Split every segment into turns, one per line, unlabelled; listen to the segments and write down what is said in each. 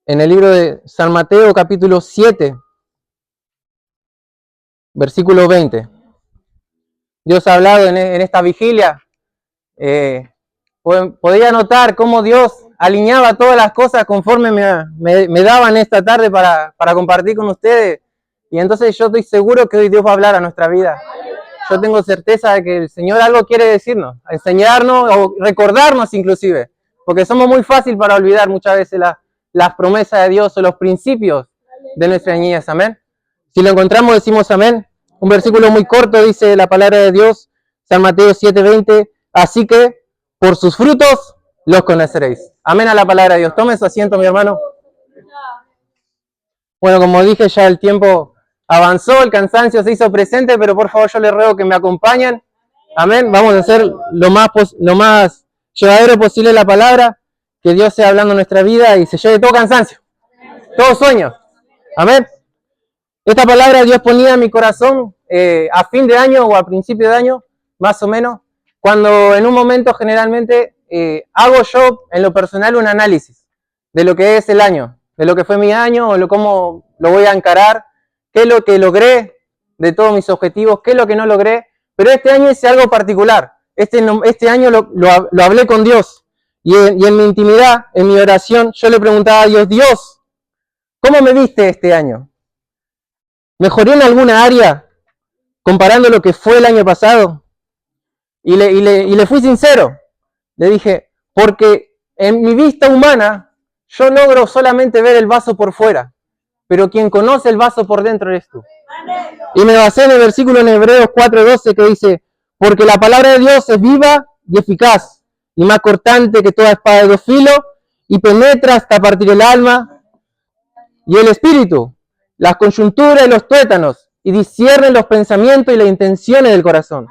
en el libro de San Mateo, capítulo 7, versículo 20. Dios ha hablado en esta vigilia. Podía notar cómo Dios alineaba todas las cosas conforme me daban esta tarde para compartir con ustedes. Y entonces yo estoy seguro que hoy Dios va a hablar a nuestra vida. Yo tengo certeza de que el Señor algo quiere decirnos, enseñarnos o recordarnos inclusive. Porque somos muy fácil para olvidar muchas veces las promesas de Dios o los principios de nuestra niñez. Amén. Si lo encontramos decimos amén. Un versículo muy corto dice la palabra de Dios, San Mateo 7:20. Así que por sus frutos los conoceréis. Amén a la palabra de Dios. Tome su asiento, mi hermano. Bueno, como dije, ya el tiempo avanzó, el cansancio se hizo presente, pero por favor yo les ruego que me acompañen. Amén. Vamos a hacer lo más llevadero posible la palabra, que Dios sea hablando en nuestra vida y se lleve todo cansancio, todo sueño. Amén. Esta palabra Dios ponía en mi corazón a fin de año o a principio de año, más o menos, cuando en un momento generalmente hago yo en lo personal un análisis de lo que es el año, de lo que fue mi año o cómo lo voy a encarar, qué es lo que logré de todos mis objetivos, qué es lo que no logré, pero este año hice algo particular. Este año lo hablé con Dios y en mi intimidad, en mi oración, yo le preguntaba a Dios, Dios, ¿cómo me viste este año? ¿Mejoré en alguna área comparando lo que fue el año pasado? Y le fui sincero. Le dije, porque en mi vista humana yo logro solamente ver el vaso por fuera, pero quien conoce el vaso por dentro eres tú. Y me basé en el versículo en Hebreos 4:12 que dice, porque la palabra de Dios es viva y eficaz, y más cortante que toda espada de dos filos, y penetra hasta partir el alma y el espíritu, las coyunturas y los tuétanos, y discierne los pensamientos y las intenciones del corazón.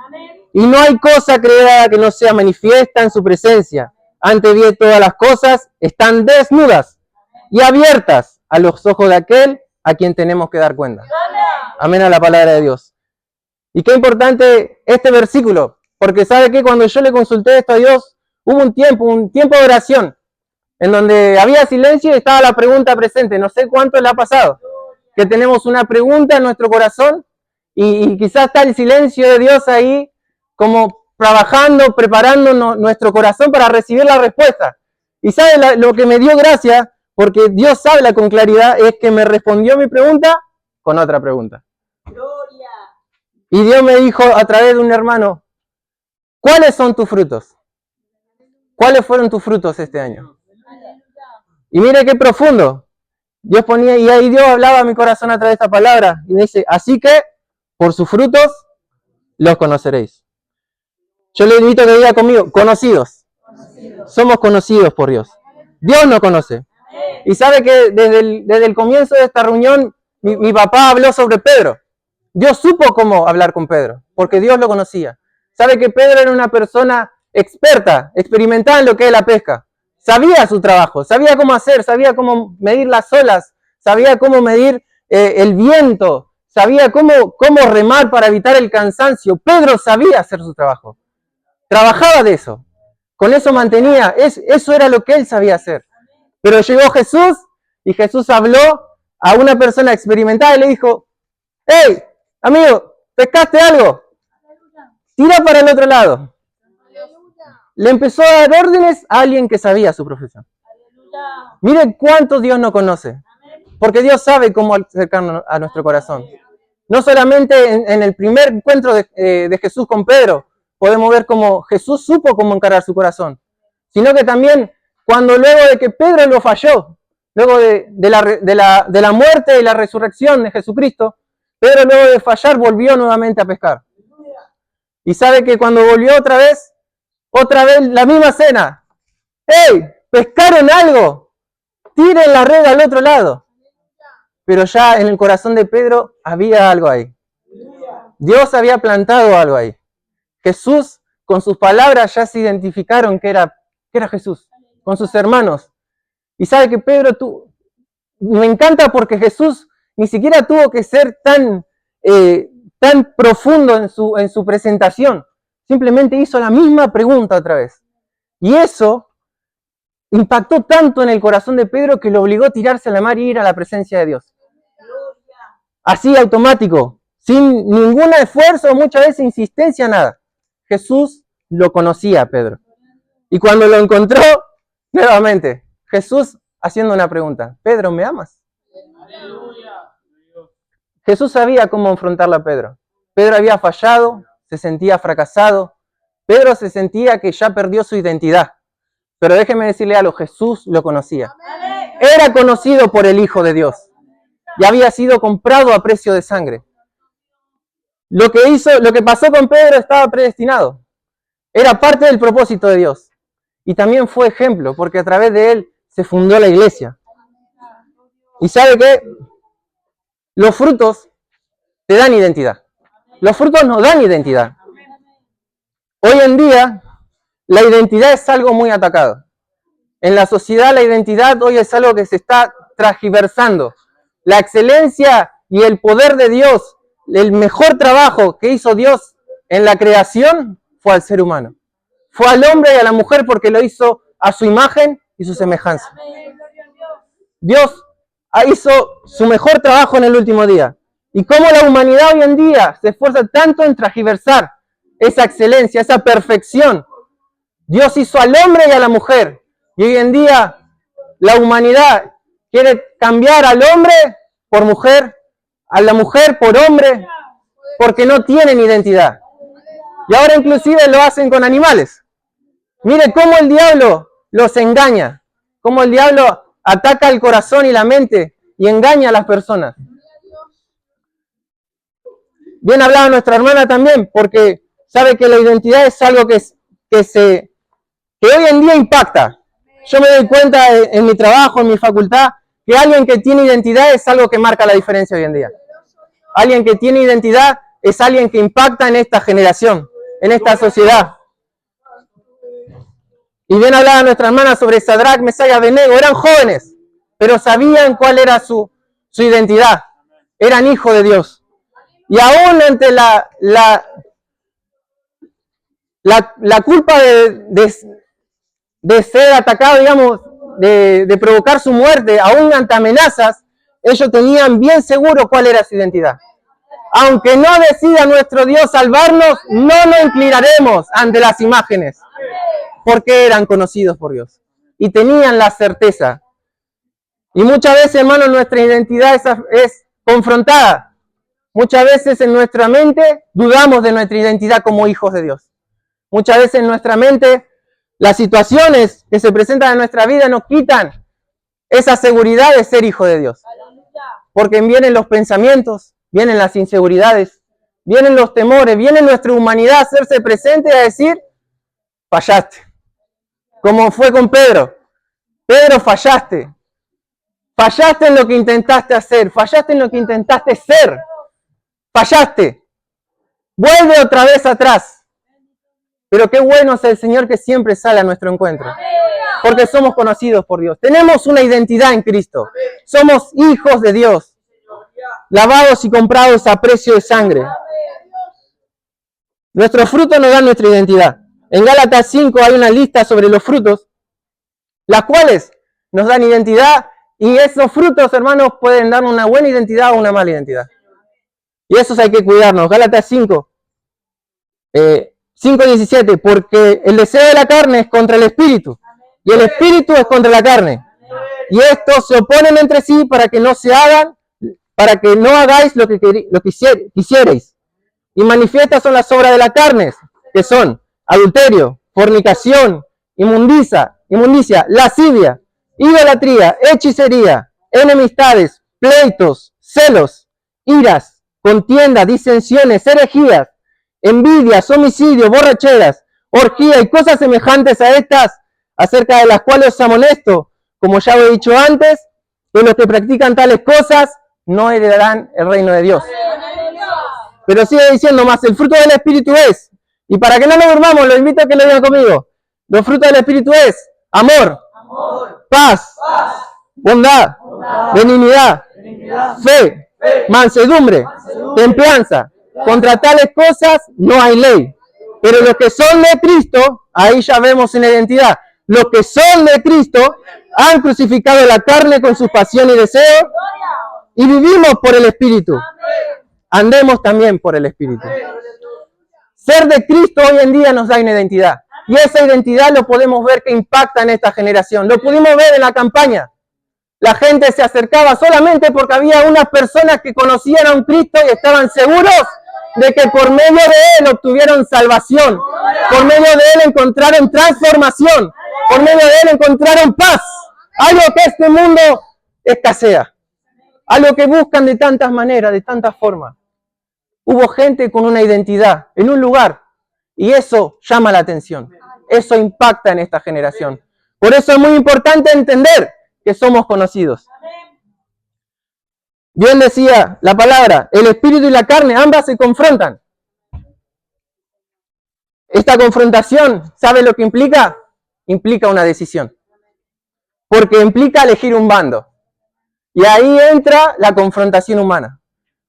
Y no hay cosa creada que no sea manifiesta en su presencia. Ante bien todas las cosas están desnudas y abiertas a los ojos de aquel a quien tenemos que dar cuenta. Amén a la palabra de Dios. Y qué importante este versículo, porque sabe que cuando yo le consulté esto a Dios, hubo un tiempo de oración, en donde había silencio y estaba la pregunta presente. No sé cuánto le ha pasado, que tenemos una pregunta en nuestro corazón y quizás está el silencio de Dios ahí, como trabajando, preparando nuestro corazón para recibir la respuesta. Y sabe lo que me dio gracia, porque Dios habla con claridad, es que me respondió mi pregunta con otra pregunta. Gloria. Y Dios me dijo a través de un hermano, ¿cuáles son tus frutos? ¿Cuáles fueron tus frutos este año? Y mire qué profundo. Dios ponía, y ahí Dios hablaba a mi corazón a través de esta palabra, y me dice, así que por sus frutos los conoceréis. Yo le invito a que diga conmigo, conocidos. Somos conocidos por Dios. Dios nos conoce. Y sabe que desde el comienzo de esta reunión, mi papá habló sobre Pedro. Dios supo cómo hablar con Pedro, porque Dios lo conocía. Sabe que Pedro era una persona experta, experimentada en lo que es la pesca. Sabía su trabajo, sabía cómo hacer, sabía cómo medir las olas, sabía cómo medir el viento, sabía cómo remar para evitar el cansancio. Pedro sabía hacer su trabajo. Trabajaba de eso. Con eso mantenía. Eso era lo que él sabía hacer. Pero llegó Jesús y Jesús habló a una persona experimentada y le dijo, hey, amigo, ¿pescaste algo? Tira para el otro lado. Le empezó a dar órdenes a alguien que sabía su profesión. Miren cuánto Dios nos conoce. Porque Dios sabe cómo acercarnos a nuestro corazón. No solamente en el primer encuentro de Jesús con Pedro, podemos ver cómo Jesús supo cómo encarar su corazón, sino que también cuando luego de que Pedro lo falló, luego de la muerte y la resurrección de Jesucristo, Pedro luego de fallar volvió nuevamente a pescar. Y sabe que cuando volvió otra vez la misma cena. ¡Hey! ¿Pescaron algo? Tiren la red al otro lado. Pero ya en el corazón de Pedro había algo ahí. Dios había plantado algo ahí. Jesús, con sus palabras, ya se identificaron que era Jesús, con sus hermanos. Y sabe que Pedro, me encanta porque Jesús ni siquiera tuvo que ser tan profundo en su presentación. Simplemente hizo la misma pregunta otra vez. Y eso impactó tanto en el corazón de Pedro que lo obligó a tirarse a la mar y ir a la presencia de Dios. Así automático, sin ningún esfuerzo, muchas veces insistencia, nada. Jesús lo conocía a Pedro. Y cuando lo encontró, nuevamente, Jesús haciendo una pregunta: Pedro, ¿me amas? Jesús sabía cómo enfrentarla a Pedro. Pedro había fallado, se sentía fracasado. Pedro se sentía que ya perdió su identidad. Pero déjeme decirle algo, Jesús lo conocía. Era conocido por el Hijo de Dios. Y había sido comprado a precio de sangre. Lo que pasó con Pedro estaba predestinado. Era parte del propósito de Dios. Y también fue ejemplo, porque a través de él se fundó la iglesia. ¿Y sabe qué? Los frutos te dan identidad. Los frutos nos dan identidad. Hoy en día, la identidad es algo muy atacado. En la sociedad, la identidad hoy es algo que se está transgiversando. La excelencia y el poder de Dios, el mejor trabajo que hizo Dios en la creación fue al ser humano. Fue al hombre y a la mujer porque lo hizo a su imagen y su semejanza. Dios hizo su mejor trabajo en el último día. Y cómo la humanidad hoy en día se esfuerza tanto en transgiversar esa excelencia, esa perfección. Dios hizo al hombre y a la mujer. Y hoy en día la humanidad quiere cambiar al hombre por mujer, a la mujer por hombre, porque no tienen identidad. Y ahora inclusive lo hacen con animales. Mire cómo el diablo los engaña, cómo el diablo ataca el corazón y la mente y engaña a las personas. Bien hablaba nuestra hermana también, porque sabe que la identidad es algo que hoy en día impacta. Yo me doy cuenta en mi trabajo, en mi facultad, que alguien que tiene identidad es algo que marca la diferencia hoy en día. Alguien que tiene identidad es alguien que impacta en esta generación, en esta sociedad. Y bien hablaba nuestra hermana sobre Sadrac, Mesach y Abednego. Eran jóvenes, pero sabían cuál era su identidad. Eran hijos de Dios. Y aún ante la culpa de ser atacado, digamos, de provocar su muerte, aún ante amenazas, ellos tenían bien seguro cuál era su identidad. Aunque no decida nuestro Dios salvarnos, no nos inclinaremos ante las imágenes, porque eran conocidos por Dios y tenían la certeza. Y muchas veces, hermanos, nuestra identidad es confrontada. Muchas veces en nuestra mente dudamos de nuestra identidad como hijos de Dios. Muchas veces en nuestra mente las situaciones que se presentan en nuestra vida nos quitan esa seguridad de ser hijo de Dios. Porque vienen los pensamientos, vienen las inseguridades, vienen los temores, viene nuestra humanidad a hacerse presente y a decir: fallaste. Como fue con Pedro. Pedro, fallaste. Fallaste en lo que intentaste hacer, fallaste en lo que intentaste ser. Fallaste. Vuelve otra vez atrás. Pero qué bueno es el Señor que siempre sale a nuestro encuentro. Porque somos conocidos por Dios. Tenemos una identidad en Cristo. Somos hijos de Dios. Lavados y comprados a precio de sangre. Nuestros frutos nos dan nuestra identidad. En Gálatas 5 hay una lista sobre los frutos, las cuales nos dan identidad. Y esos frutos, hermanos, pueden dar una buena identidad o una mala identidad. Y esos hay que cuidarnos. Gálatas 5:17, porque el deseo de la carne es contra el espíritu, y el espíritu es contra la carne. Y estos se oponen entre sí para que no hagáis lo que quisierais. Y manifiestas son las obras de la carne, que son adulterio, fornicación, inmundicia, lascivia, idolatría, hechicería, enemistades, pleitos, celos, iras, contiendas, disensiones, herejías, envidias, homicidios, borracheras, orgía y cosas semejantes a estas, acerca de las cuales os amonesto, como ya lo he dicho antes, que los que practican tales cosas no heredarán el reino de Dios. Pero sigue diciendo más: el fruto del Espíritu es, y para que no nos durmamos, los invito a que lo digan conmigo. Los frutos del Espíritu es amor, paz, bondad, benignidad, fe, mansedumbre, templanza. Contra tales cosas no hay ley. Pero los que son de Cristo, ahí ya vemos una identidad. Los que son de Cristo han crucificado la carne con sus pasiones y deseos y vivimos por el Espíritu. Andemos también por el Espíritu. Ser de Cristo hoy en día nos da una identidad. Y esa identidad lo podemos ver que impacta en esta generación. Lo pudimos ver en la campaña. La gente se acercaba solamente porque había unas personas que conocían a un Cristo y estaban seguros de que por medio de Él obtuvieron salvación. Por medio de Él encontraron transformación. Por medio de Él encontraron paz. Algo que este mundo escasea. Algo que buscan de tantas maneras, de tantas formas. Hubo gente con una identidad en un lugar y eso llama la atención. Eso impacta en esta generación. Por eso es muy importante entender que somos conocidos. Bien decía la palabra, el espíritu y la carne, ambas se confrontan. Esta confrontación, ¿sabe lo que implica? Implica una decisión. Porque implica elegir un bando. Y ahí entra la confrontación humana.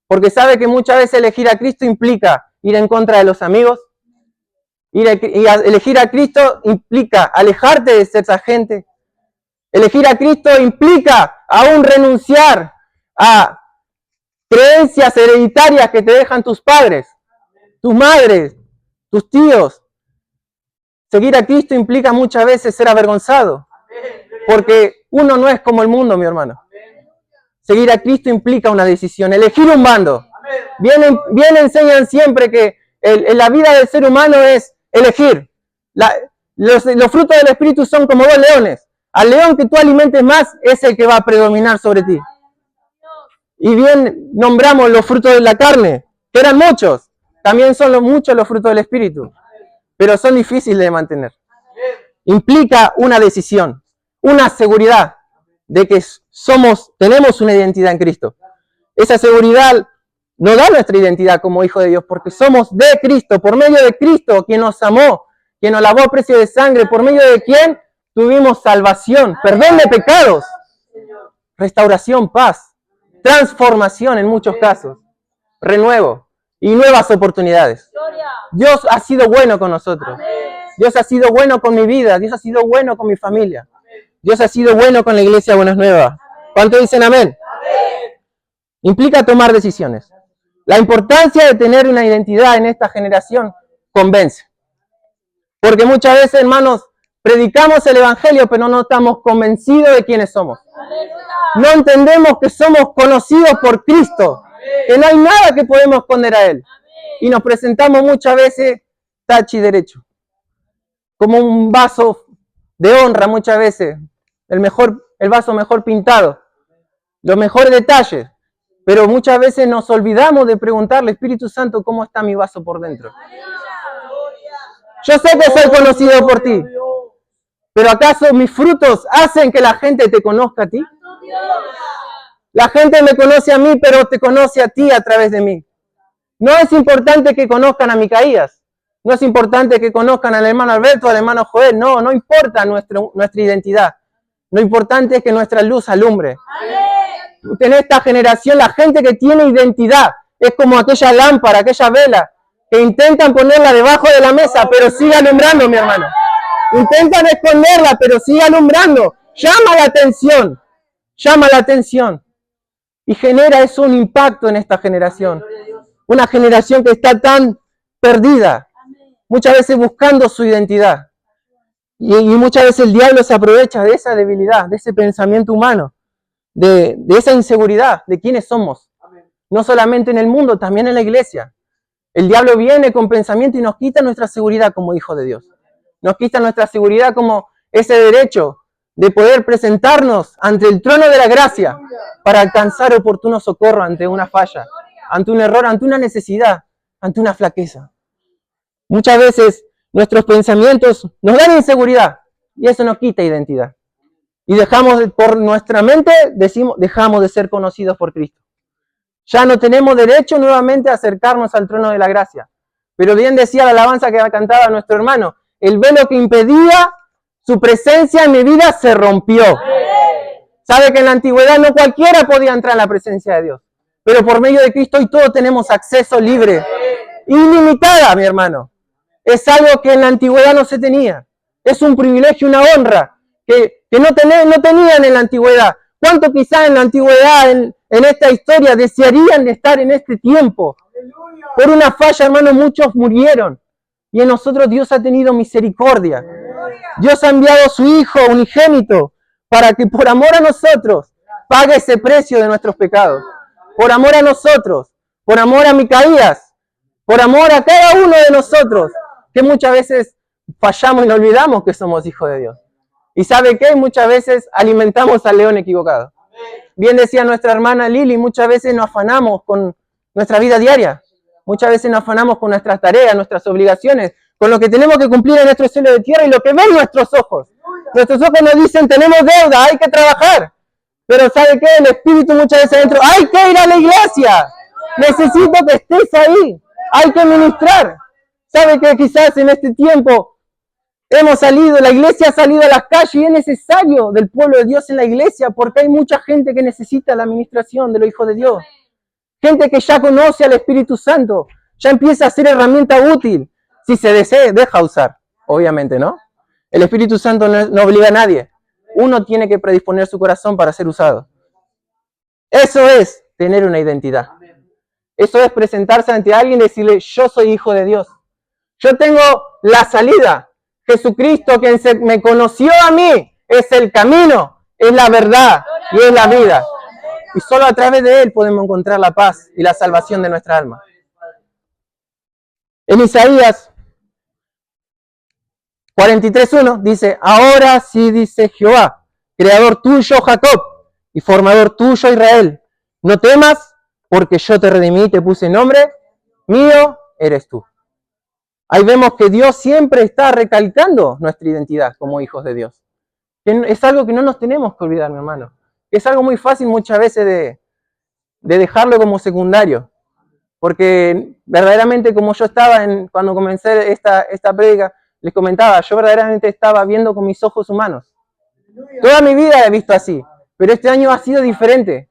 Porque sabe que muchas veces elegir a Cristo implica ir en contra de los amigos. Elegir a Cristo implica alejarte de esa gente. Elegir a Cristo implica aún renunciar a creencias hereditarias que te dejan tus padres, tus madres, tus tíos. Seguir a Cristo implica muchas veces ser avergonzado. Porque uno no es como el mundo, mi hermano. Seguir a Cristo implica una decisión, elegir un bando. Bien enseñan siempre que la vida del ser humano es elegir. Los frutos del Espíritu son como dos leones. Al león que tú alimentes más es el que va a predominar sobre ti. Y bien nombramos los frutos de la carne, que eran muchos. También son muchos los frutos del Espíritu. Pero son difíciles de mantener. Implica una decisión, una seguridad de que tenemos una identidad en Cristo. Esa seguridad nos da nuestra identidad como hijo de Dios, porque somos de Cristo, por medio de Cristo, quien nos amó, quien nos lavó a precio de sangre, por medio de quien tuvimos salvación, perdón de pecados, restauración, paz, transformación en muchos casos, renuevo y nuevas oportunidades. Dios ha sido bueno con nosotros. Dios ha sido bueno con mi vida. Dios ha sido bueno con mi familia. Dios ha sido bueno con la iglesia Buenas Nuevas. ¿Cuántos dicen amén? Implica tomar decisiones. La importancia de tener una identidad en esta generación convence. Porque muchas veces, hermanos, predicamos el Evangelio, pero no estamos convencidos de quiénes somos. No entendemos que somos conocidos por Cristo, que no hay nada que podemos esconder a Él. Y nos presentamos muchas veces tachi derecho, como un vaso de honra muchas veces, el vaso mejor pintado, los mejores detalles, pero muchas veces nos olvidamos de preguntarle, Espíritu Santo, ¿cómo está mi vaso por dentro? Yo sé que soy conocido por ti, pero ¿acaso mis frutos hacen que la gente te conozca a ti? La gente me conoce a mí, pero te conoce a ti a través de mí. No es importante que conozcan a Micaías, no es importante que conozcan al hermano Alberto, al hermano Joel, no importa nuestra identidad. Lo importante es que nuestra luz alumbre. En esta generación, la gente que tiene identidad es como aquella lámpara, aquella vela, que intentan ponerla debajo de la mesa, pero sigue alumbrando, mi hermano. Intentan esconderla, pero sigue alumbrando. Llama la atención. Y genera eso un impacto en esta generación. Una generación que está tan perdida, muchas veces buscando su identidad. Y muchas veces el diablo se aprovecha de esa debilidad, de ese pensamiento humano, de esa inseguridad, de quiénes somos. No solamente en el mundo, también en la iglesia. El diablo viene con pensamiento y nos quita nuestra seguridad como hijos de Dios. Nos quita nuestra seguridad como ese derecho de poder presentarnos ante el trono de la gracia para alcanzar oportuno socorro ante una falla, ante un error, ante una necesidad, ante una flaqueza. Muchas veces nuestros pensamientos nos dan inseguridad y eso nos quita identidad. Y por nuestra mente dejamos de ser conocidos por Cristo. Ya no tenemos derecho nuevamente a acercarnos al trono de la gracia. Pero bien decía la alabanza que cantaba nuestro hermano, el velo que impedía su presencia en mi vida se rompió. Sabe que en la antigüedad no cualquiera podía entrar en la presencia de Dios. Pero por medio de Cristo hoy todos tenemos acceso libre, ilimitada, mi hermano. Es algo que en la antigüedad no se tenía. Es un privilegio, una honra que no tenían en la antigüedad. ¿Cuánto quizás en la antigüedad, en esta historia, desearían de estar en este tiempo? Por una falla, hermano, muchos murieron. Y en nosotros Dios ha tenido misericordia. Dios ha enviado a su Hijo unigénito para que por amor a nosotros pague ese precio de nuestros pecados. Por amor a nosotros, por amor a Micaías, por amor a cada uno de nosotros, que muchas veces fallamos y nos olvidamos que somos hijos de Dios. ¿Y sabe qué? Muchas veces alimentamos al león equivocado. Bien decía nuestra hermana Lili, muchas veces nos afanamos con nuestra vida diaria. Muchas veces nos afanamos con nuestras tareas, nuestras obligaciones, con lo que tenemos que cumplir en nuestro cielo de tierra y lo que ven nuestros ojos. Nuestros ojos nos dicen, tenemos deuda, hay que trabajar. Pero ¿sabe qué? El Espíritu muchas veces adentro, hay que ir a la iglesia. Necesito que estés ahí. Hay que ministrar. ¿Sabe qué? Quizás en este tiempo hemos salido, la iglesia ha salido a las calles y es necesario del pueblo de Dios en la iglesia porque hay mucha gente que necesita la administración de los hijos de Dios. Gente que ya conoce al Espíritu Santo, ya empieza a ser herramienta útil. Si se deja usar, obviamente, ¿no? El Espíritu Santo no obliga a nadie. Uno tiene que predisponer su corazón para ser usado. Eso es tener una identidad. Eso es presentarse ante alguien y decirle, yo soy hijo de Dios. Yo tengo la salida. Jesucristo, quien me conoció a mí, es el camino, es la verdad y es la vida. Y solo a través de Él podemos encontrar la paz y la salvación de nuestra alma. En Isaías 43:1 dice, ahora sí dice Jehová, creador tuyo Jacob y formador tuyo Israel, no temas porque yo te redimí, te puse nombre, mío eres tú. Ahí vemos que Dios siempre está recalcando nuestra identidad como hijos de Dios. Es algo que no nos tenemos que olvidar, mi hermano. Es algo muy fácil muchas veces de dejarlo como secundario. Porque verdaderamente como yo estaba cuando comencé esta prédica, les comentaba, yo verdaderamente estaba viendo con mis ojos humanos. Toda mi vida he visto así, pero este año ha sido diferente.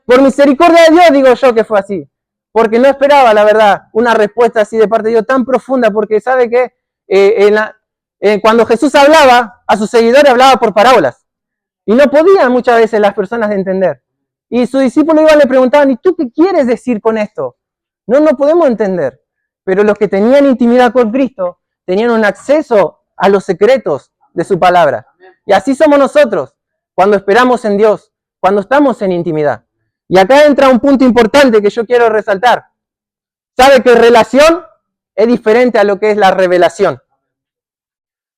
Por misericordia de Dios digo yo que fue así. Porque no esperaba, la verdad, una respuesta así de parte de Dios tan profunda, porque sabe que cuando Jesús hablaba, a sus seguidores hablaba por parábolas. Y no podían muchas veces las personas entender. Y sus discípulos iban y le preguntaban, ¿y tú qué quieres decir con esto? No podemos entender. Pero los que tenían intimidad con Cristo, tenían un acceso a los secretos de su palabra. Y así somos nosotros, cuando esperamos en Dios, cuando estamos en intimidad. Y acá entra un punto importante que yo quiero resaltar. ¿Sabe que relación es diferente a lo que es la revelación?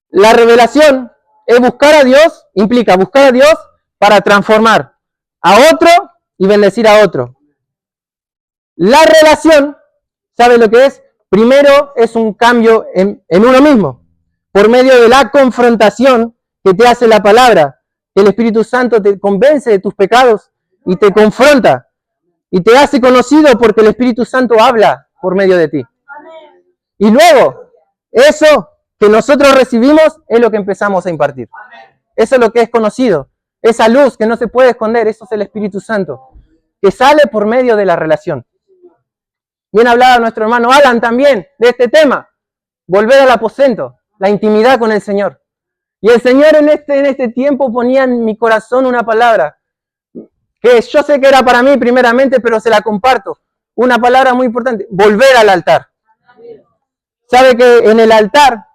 La revelación es buscar a Dios, implica buscar a Dios para transformar a otro y bendecir a otro. La relación, ¿sabe lo que es? Primero es un cambio en uno mismo, por medio de la confrontación que te hace la palabra. El Espíritu Santo te convence de tus pecados y te confronta y te hace conocido porque el Espíritu Santo habla por medio de ti. Y luego, eso que nosotros recibimos es lo que empezamos a impartir. Eso es lo que es conocido. Esa luz que no se puede esconder, eso es el Espíritu Santo, que sale por medio de la relación. Bien hablaba nuestro hermano Alan también de este tema, volver al aposento, la intimidad con el Señor. Y el Señor en este tiempo ponía en mi corazón una palabra, que yo sé que era para mí primeramente, pero se la comparto. Una palabra muy importante, volver al altar. ¿Sabe que en el altar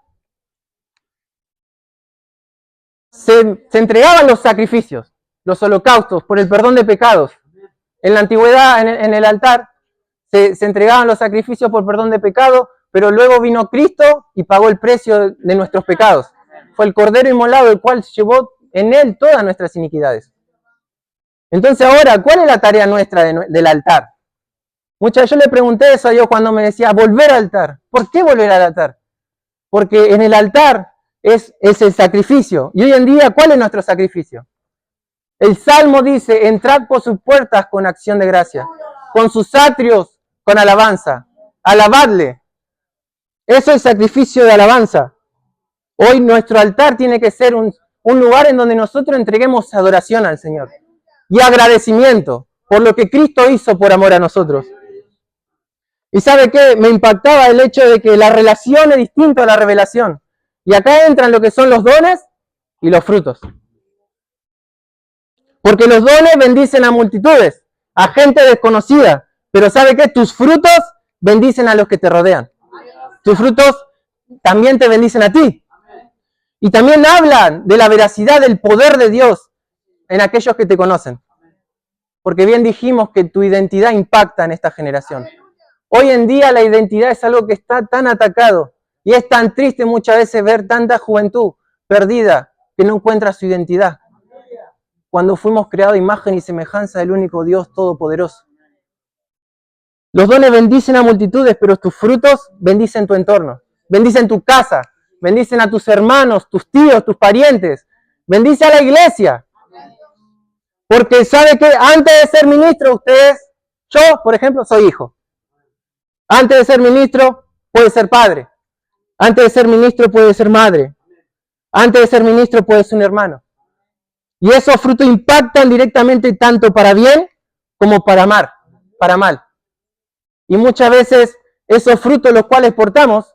se entregaban los sacrificios, los holocaustos por el perdón de pecados? En la antigüedad, en el altar, se entregaban los sacrificios por perdón de pecado, pero luego vino Cristo y pagó el precio de nuestros pecados. Fue el Cordero inmolado, el cual llevó en él todas nuestras iniquidades. Entonces ahora, ¿cuál es la tarea nuestra del altar? Muchas veces yo le pregunté eso a Dios cuando me decía, volver al altar. ¿Por qué volver al altar? Porque en el altar es el sacrificio. Y hoy en día, ¿cuál es nuestro sacrificio? El Salmo dice, entrad por sus puertas con acción de gracia, con sus atrios con alabanza. Alabadle. Eso es sacrificio de alabanza. Hoy nuestro altar tiene que ser un lugar en donde nosotros entreguemos adoración al Señor y agradecimiento por lo que Cristo hizo por amor a nosotros. ¿Y sabe qué? Me impactaba el hecho de que la relación es distinta a la revelación. Y acá entran lo que son los dones y los frutos. Porque los dones bendicen a multitudes, a gente desconocida. Pero ¿sabe qué? Tus frutos bendicen a los que te rodean. Tus frutos también te bendicen a ti. Y también hablan de la veracidad del poder de Dios en aquellos que te conocen. Porque bien dijimos que tu identidad impacta en esta generación. Hoy en día la identidad es algo que está tan atacado y es tan triste muchas veces ver tanta juventud perdida que no encuentra su identidad. Cuando fuimos creados a imagen y semejanza del único Dios todopoderoso. Los dones bendicen a multitudes, pero tus frutos bendicen tu entorno. Bendicen tu casa, bendicen a tus hermanos, tus tíos, tus parientes. Bendice a la iglesia. Porque sabe que antes de ser ministro, yo, por ejemplo, soy hijo. Antes de ser ministro, puede ser padre. Antes de ser ministro, puede ser madre. Antes de ser ministro, puede ser un hermano. Y esos frutos impactan directamente tanto para bien como para mal. Y muchas veces esos frutos los cuales portamos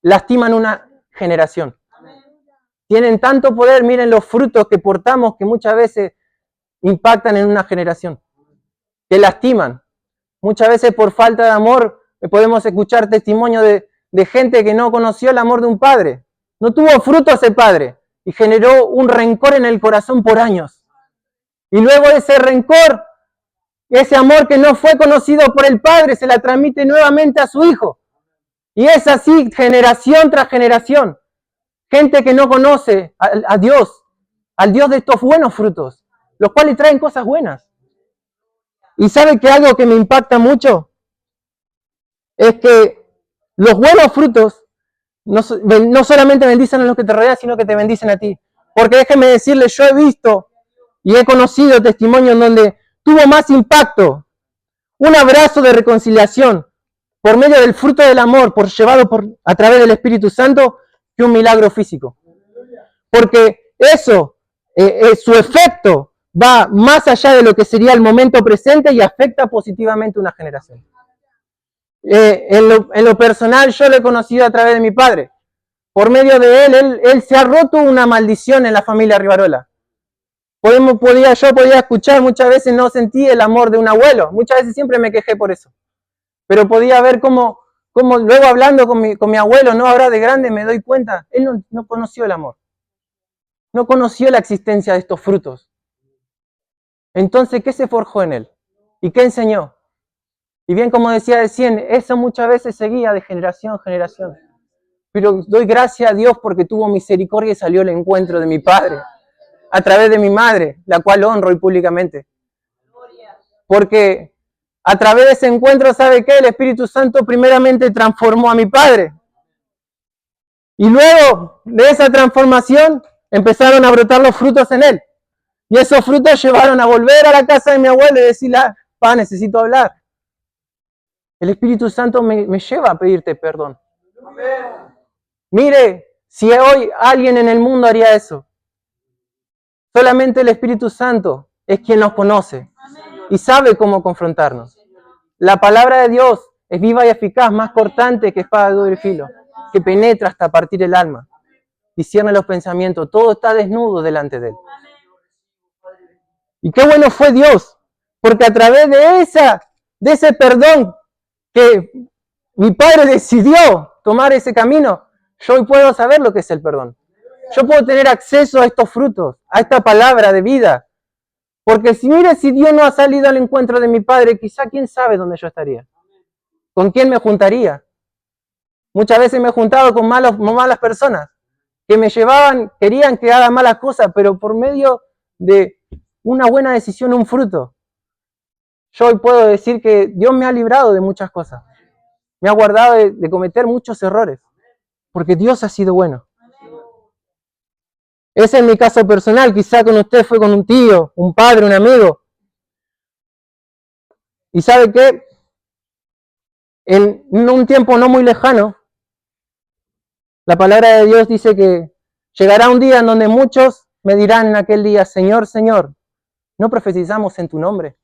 lastiman una generación. Tienen tanto poder, miren los frutos que portamos que muchas veces impactan en una generación. Que lastiman. Muchas veces por falta de amor podemos escuchar testimonio de gente que no conoció el amor de un padre. No tuvo fruto ese padre y generó un rencor en el corazón por años. Y luego ese rencor, ese amor que no fue conocido por el padre, se la transmite nuevamente a su hijo. Y es así generación tras generación. Gente que no conoce a Dios, al Dios de estos buenos frutos, los cuales traen cosas buenas. Y ¿sabe que algo que me impacta mucho? Es que los buenos frutos no solamente bendicen a los que te rodean, sino que te bendicen a ti. Porque déjeme decirle, yo he visto y he conocido testimonios en donde tuvo más impacto un abrazo de reconciliación por medio del fruto del amor, llevado a través del Espíritu Santo, que un milagro físico. Porque eso, su efecto va más allá de lo que sería el momento presente y afecta positivamente a una generación. En lo personal, yo lo he conocido a través de mi padre. Por medio de él se ha roto una maldición en la familia Rivarola. Yo podía escuchar, muchas veces no sentí el amor de un abuelo. Muchas veces siempre me quejé por eso. Pero podía ver cómo luego hablando con mi abuelo, no ahora de grande, me doy cuenta, él no conoció el amor. No conoció la existencia de estos frutos. Entonces, ¿qué se forjó en él? ¿Y qué enseñó? Y bien, como decía recién, eso muchas veces seguía de generación en generación. Pero doy gracias a Dios porque tuvo misericordia y salió al encuentro de mi padre, a través de mi madre, la cual honro y públicamente. Porque a través de ese encuentro, ¿sabe qué? El Espíritu Santo primeramente transformó a mi padre. Y luego de esa transformación empezaron a brotar los frutos en él. Y esos frutos llevaron a volver a la casa de mi abuelo y decirle, pa, necesito hablar. El Espíritu Santo me lleva a pedirte perdón. Mire, si hoy alguien en el mundo haría eso, solamente el Espíritu Santo es quien nos conoce y sabe cómo confrontarnos. La palabra de Dios es viva y eficaz, más cortante que espada de doble filo, que penetra hasta partir el alma, discierne los pensamientos, todo está desnudo delante de él. Y qué bueno fue Dios, porque a través de ese perdón que mi padre decidió tomar ese camino, yo hoy puedo saber lo que es el perdón. Yo puedo tener acceso a estos frutos, a esta palabra de vida. Porque si Dios no ha salido al encuentro de mi padre, quizá quién sabe dónde yo estaría. ¿Con quién me juntaría? Muchas veces me he juntado con malas personas que me querían que haga malas cosas, pero por medio de una buena decisión, un fruto. Yo hoy puedo decir que Dios me ha librado de muchas cosas. Me ha guardado de cometer muchos errores. Porque Dios ha sido bueno. Ese es mi caso personal. Quizá con usted fue con un tío, un padre, un amigo. ¿Y sabe qué? En un tiempo no muy lejano, la palabra de Dios dice que llegará un día en donde muchos me dirán en aquel día, Señor, Señor, ¿no profetizamos en tu nombre?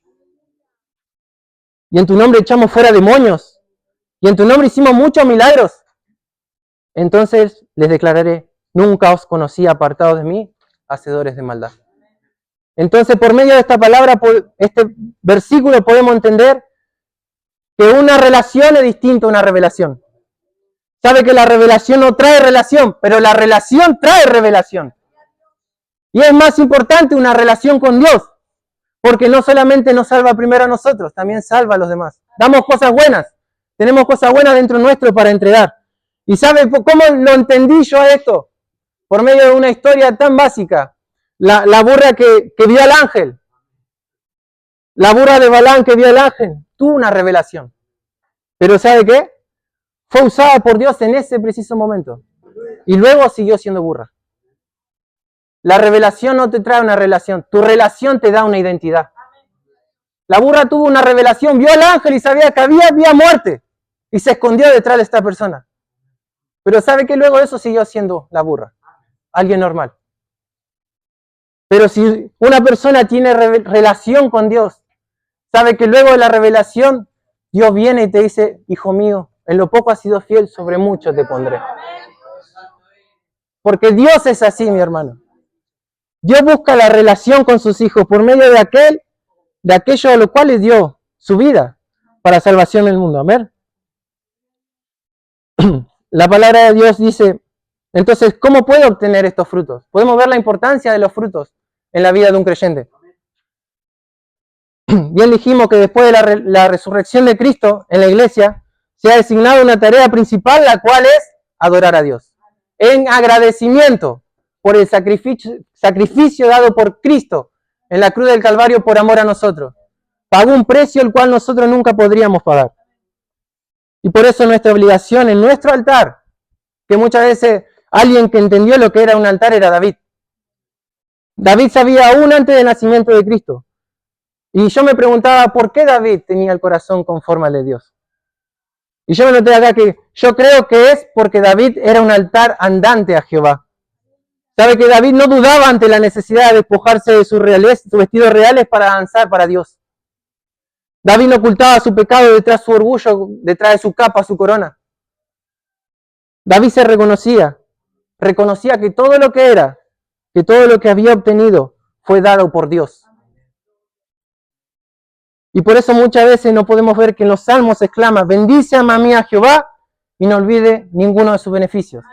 Y en tu nombre echamos fuera demonios. Y en tu nombre hicimos muchos milagros. Entonces les declararé, nunca os conocí, apartados de mí, hacedores de maldad. Entonces, por medio de esta palabra, este versículo, podemos entender que una relación es distinta a una revelación. Sabe que la revelación no trae relación, pero la relación trae revelación. Y es más importante una relación con Dios, porque no solamente nos salva primero a nosotros, también salva a los demás. Damos cosas buenas, tenemos cosas buenas dentro nuestro para entregar. ¿Y sabe cómo lo entendí yo a esto? Por medio de una historia tan básica. La burra que vio al ángel. La burra de Balaam que vio al ángel. Tuvo una revelación. Pero ¿sabe qué? Fue usada por Dios en ese preciso momento. Y luego siguió siendo burra. La revelación no te trae una relación. Tu relación te da una identidad. La burra tuvo una revelación. Vio al ángel y sabía que había muerte. Y se escondió detrás de esta persona. Pero ¿sabe qué? Luego de eso siguió siendo la burra. Alguien normal. Pero si una persona tiene relación con Dios, sabe que luego de la revelación, Dios viene y te dice, hijo mío, en lo poco has sido fiel, sobre mucho te pondré. Porque Dios es así, mi hermano. Dios busca la relación con sus hijos por medio de aquello a lo cual le dio su vida para salvación del mundo. Amén. La palabra de Dios dice, entonces, ¿cómo puedo obtener estos frutos? Podemos ver la importancia de los frutos en la vida de un creyente. Bien dijimos que después de la resurrección de Cristo en la iglesia, se ha designado una tarea principal, la cual es adorar a Dios. En agradecimiento por el sacrificio dado por Cristo en la cruz del Calvario por amor a nosotros. Pagó un precio el cual nosotros nunca podríamos pagar. Y por eso nuestra obligación en nuestro altar, que muchas veces alguien que entendió lo que era un altar era David. David sabía aún antes del nacimiento de Cristo. Y yo me preguntaba, ¿por qué David tenía el corazón conforme al de Dios? Y yo me noté acá que yo creo que es porque David era un altar andante a Jehová. Sabe que David no dudaba ante la necesidad de despojarse de sus vestidos reales para danzar para Dios. David no ocultaba su pecado detrás de su orgullo, detrás de su capa, su corona. David se reconocía que todo lo que era, que todo lo que había obtenido fue dado por Dios. Y por eso muchas veces no podemos ver que en los salmos se exclama, bendice alma mía a Jehová y no olvide ninguno de sus beneficios.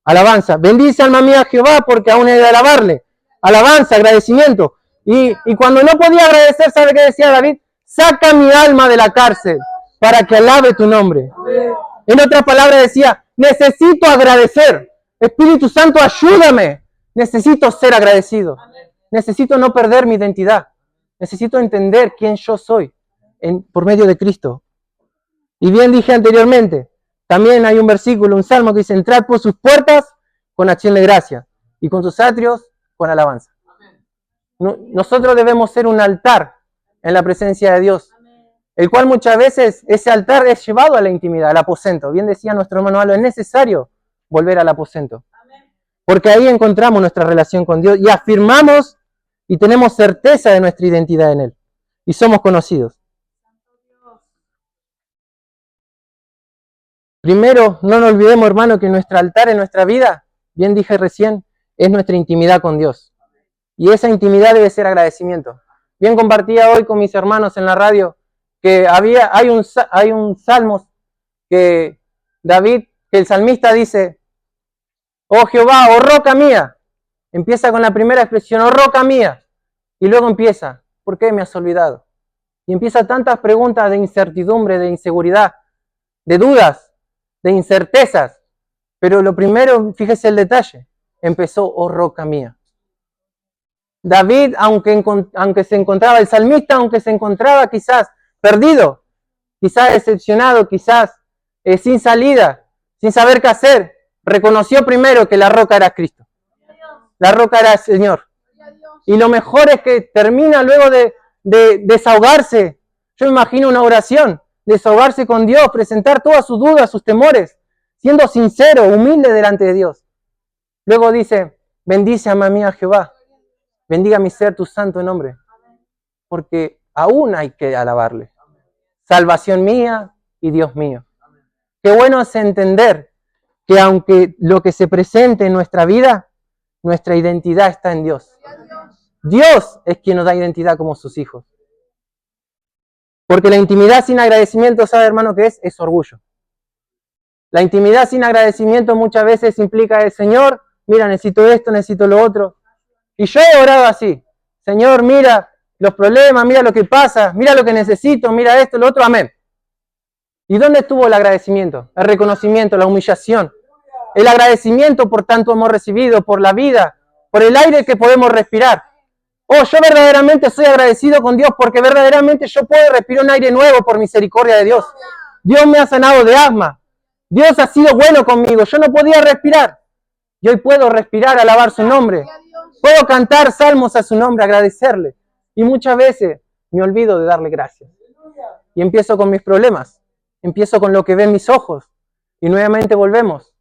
Alabanza, bendice alma mía a Jehová porque aún he de alabarle. Alabanza, agradecimiento. Y cuando no podía agradecer, ¿sabe qué decía David? Saca mi alma de la cárcel para que alabe tu nombre. En otras palabras decía, necesito agradecer. Espíritu Santo, ayúdame. Necesito ser agradecido. Necesito no perder mi identidad. Necesito entender quién yo soy por medio de Cristo. Y bien dije anteriormente, también hay un versículo, un salmo que dice, entrad por sus puertas con acción de gracia y con sus atrios con alabanza. Nosotros debemos ser un altar en la presencia de Dios, el cual muchas veces ese altar es llevado a la intimidad, al aposento. Bien decía nuestro hermano Aldo, es necesario volver al aposento, porque ahí encontramos nuestra relación con Dios y afirmamos y tenemos certeza de nuestra identidad en Él. Y somos conocidos. Primero, no nos olvidemos, hermano, que nuestro altar en nuestra vida, bien dije recién, es nuestra intimidad con Dios. Y esa intimidad debe ser agradecimiento. Bien compartía hoy con mis hermanos en la radio que hay un salmo que David, que el salmista dice, oh Jehová, oh roca mía. Empieza con la primera expresión, oh roca mía. Y luego empieza, ¿por qué me has olvidado? Y empieza tantas preguntas de incertidumbre, de inseguridad, de dudas, de incertezas. Pero lo primero, fíjese el detalle, empezó, oh roca mía. David, aunque se encontraba, el salmista, aunque se encontraba quizás perdido, quizás decepcionado, quizás sin salida, sin saber qué hacer, reconoció primero que la roca era Cristo. La roca era el Señor. Y lo mejor es que termina luego de desahogarse. Yo me imagino una oración, desahogarse con Dios, presentar todas sus dudas, sus temores, siendo sincero, humilde delante de Dios. Luego dice, bendice alma mía a Jehová, bendiga mi ser tu santo nombre, porque aún hay que alabarle. Salvación mía y Dios mío. Qué bueno es entender que aunque lo que se presente en nuestra vida, nuestra identidad está en Dios. Dios es quien nos da identidad como sus hijos. Porque la intimidad sin agradecimiento, ¿sabe, hermano, qué es? Es orgullo. La intimidad sin agradecimiento muchas veces implica el Señor, mira, necesito esto, necesito lo otro. Y yo he orado así, Señor, mira los problemas, mira lo que pasa, mira lo que necesito, mira esto, lo otro, amén. ¿Y dónde estuvo el agradecimiento? El reconocimiento, la humillación. El agradecimiento por tanto amor recibido, por la vida, por el aire que podemos respirar. Oh, yo verdaderamente soy agradecido con Dios porque verdaderamente yo puedo respirar un aire nuevo por misericordia de Dios. Dios me ha sanado de asma. Dios ha sido bueno conmigo. Yo no podía respirar. Y hoy puedo respirar, alabar su nombre. Puedo cantar salmos a su nombre, agradecerle. Y muchas veces me olvido de darle gracias. Y empiezo con mis problemas. Empiezo con lo que ven mis ojos. Y nuevamente volvemos.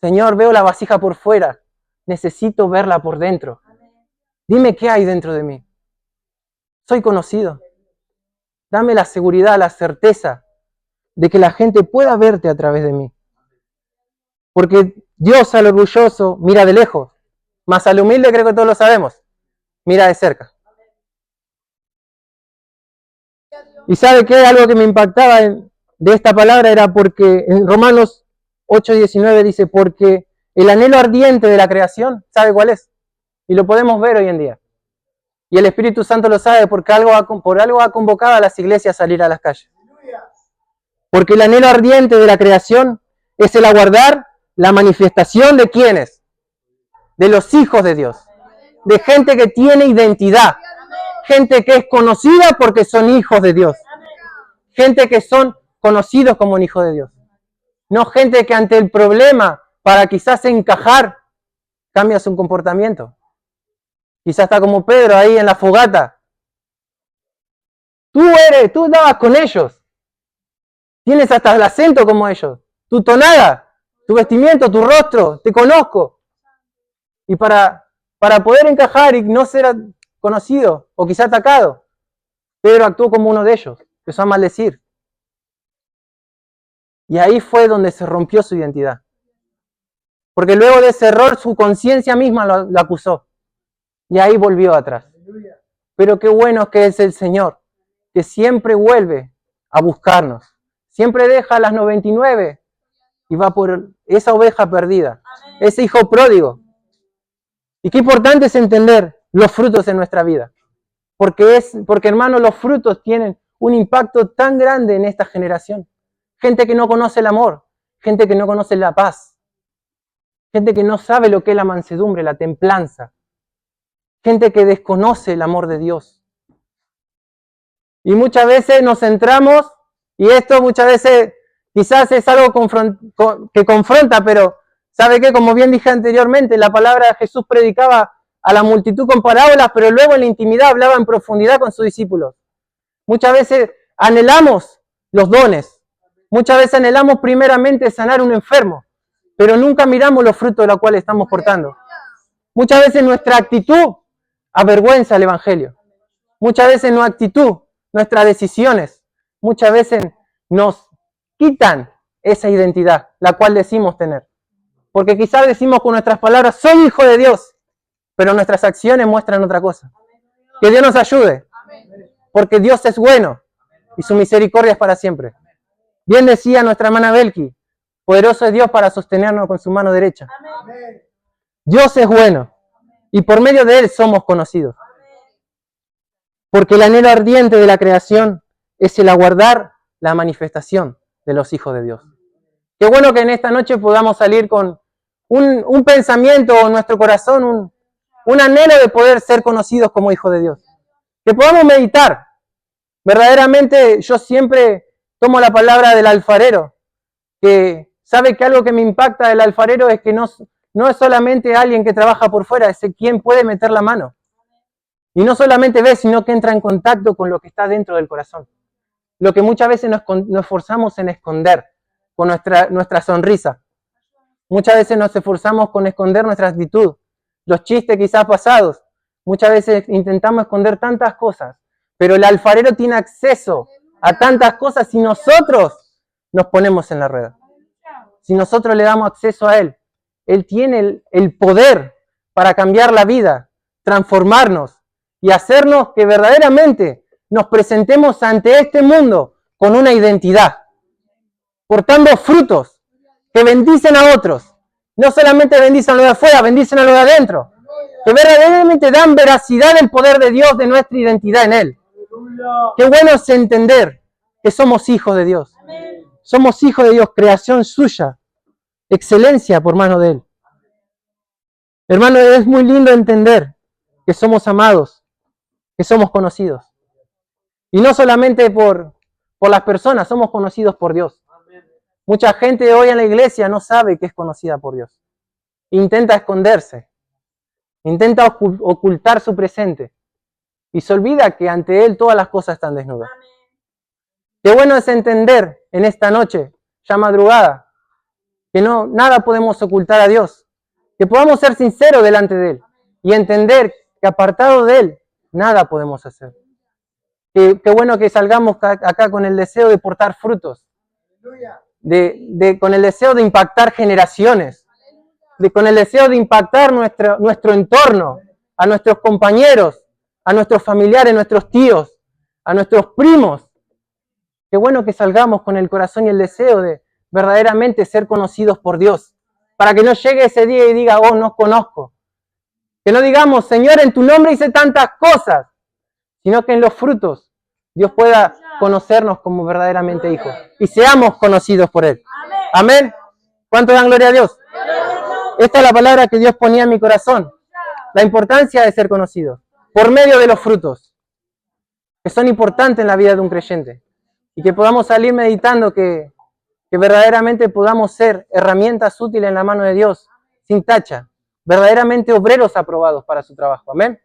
Señor, veo la vasija por fuera. Necesito verla por dentro. Dime qué hay dentro de mí. Soy conocido. Dame la seguridad, la certeza de que la gente pueda verte a través de mí. Porque Dios al orgulloso mira de lejos, mas al humilde, creo que todos lo sabemos, mira de cerca. Y ¿sabe qué? Algo que me impactaba de esta palabra era porque en Romanos 8:19 dice, porque el anhelo ardiente de la creación, ¿sabe cuál es? Y lo podemos ver hoy en día. Y el Espíritu Santo lo sabe porque por algo ha convocado a las iglesias a salir a las calles. Porque el anhelo ardiente de la creación es el aguardar la manifestación de ¿quiénes? De los hijos de Dios. De gente que tiene identidad. Gente que es conocida porque son hijos de Dios. Gente que son conocidos como un hijo de Dios. No gente que ante el problema, para quizás encajar, cambia su comportamiento. Quizás está como Pedro ahí en la fogata. Tú andabas con ellos. Tienes hasta el acento como ellos. Tu tonada, tu vestimiento, tu rostro, te conozco. Y para poder encajar y no ser conocido o quizá atacado, Pedro actuó como uno de ellos. Empezó a maldecir. Y ahí fue donde se rompió su identidad. Porque luego de ese error, su conciencia misma lo acusó. Y ahí volvió atrás. Pero qué bueno que es el Señor, que siempre vuelve a buscarnos. Siempre deja las 99 y va por esa oveja perdida, ese hijo pródigo. Y qué importante es entender los frutos en nuestra vida. Porque hermano, los frutos tienen un impacto tan grande en esta generación. Gente que no conoce el amor, gente que no conoce la paz, gente que no sabe lo que es la mansedumbre, la templanza, gente que desconoce el amor de Dios. Y muchas veces nos centramos, y esto muchas veces quizás es algo que confronta, pero ¿sabe qué? Como bien dije anteriormente, la palabra de Jesús predicaba a la multitud con parábolas, pero luego en la intimidad hablaba en profundidad con sus discípulos. Muchas veces anhelamos los dones, muchas veces anhelamos primeramente sanar a un enfermo, pero nunca miramos los frutos de los cuales estamos portando. Muchas veces nuestra actitud avergüenza el Evangelio. Muchas veces nuestra actitud, nuestras decisiones, muchas veces nos quitan esa identidad, la cual decimos tener. Porque quizás decimos con nuestras palabras, soy hijo de Dios, pero nuestras acciones muestran otra cosa. Que Dios nos ayude, porque Dios es bueno y su misericordia es para siempre. Bien decía nuestra hermana Belki, poderoso es Dios para sostenernos con su mano derecha. Dios es bueno y por medio de Él somos conocidos. Porque el anhelo ardiente de la creación es el aguardar la manifestación de los hijos de Dios. Qué bueno que en esta noche podamos salir con un pensamiento en nuestro corazón, un anhelo de poder ser conocidos como hijos de Dios. Que podamos meditar. Verdaderamente yo siempre tomo la palabra del alfarero, que sabe que algo que me impacta del alfarero es que no es solamente alguien que trabaja por fuera, es quien puede meter la mano. Y no solamente ve, sino que entra en contacto con lo que está dentro del corazón. Lo que muchas veces nos esforzamos en esconder con nuestra sonrisa. Muchas veces nos esforzamos con esconder nuestra actitud, los chistes quizás pasados. Muchas veces intentamos esconder tantas cosas, pero el alfarero tiene acceso a tantas cosas si nosotros nos ponemos en la rueda. si nosotros le damos acceso a Él, Él tiene el poder para cambiar la vida, transformarnos y hacernos que verdaderamente nos presentemos ante este mundo con una identidad, portando frutos que bendicen a otros. No solamente bendicen a lo de afuera, bendicen a lo de adentro. Que verdaderamente dan veracidad del poder de Dios, de nuestra identidad en Él. Qué bueno es entender que somos hijos de Dios. Somos hijos de Dios, creación suya, excelencia por mano de Él. Hermano, es muy lindo entender que somos amados, que somos conocidos. Y no solamente por las personas, somos conocidos por Dios. Mucha gente hoy en la iglesia no sabe que es conocida por Dios. Intenta esconderse, intenta ocultar su presente y se olvida que ante Él todas las cosas están desnudas. Qué bueno es entender en esta noche, ya madrugada, que nada podemos ocultar a Dios, que podamos ser sinceros delante de Él y entender que apartado de Él, nada podemos hacer. Qué bueno que salgamos acá con el deseo de portar frutos, con el deseo de impactar generaciones, con el deseo de impactar nuestro entorno, a nuestros compañeros, a nuestros familiares, nuestros tíos, a nuestros primos. Qué bueno que salgamos con el corazón y el deseo de verdaderamente ser conocidos por Dios, para que no llegue ese día y diga, oh, no conozco. Que no digamos, Señor, en tu nombre hice tantas cosas, sino que en los frutos Dios pueda conocernos como verdaderamente hijos y seamos conocidos por Él. Amén. ¿Cuánto dan gloria a Dios? Esta es la palabra que Dios ponía en mi corazón. La importancia de ser conocidos por medio de los frutos, que son importantes en la vida de un creyente. Y que podamos salir meditando que verdaderamente podamos ser herramientas útiles en la mano de Dios, sin tacha, verdaderamente obreros aprobados para su trabajo. Amén.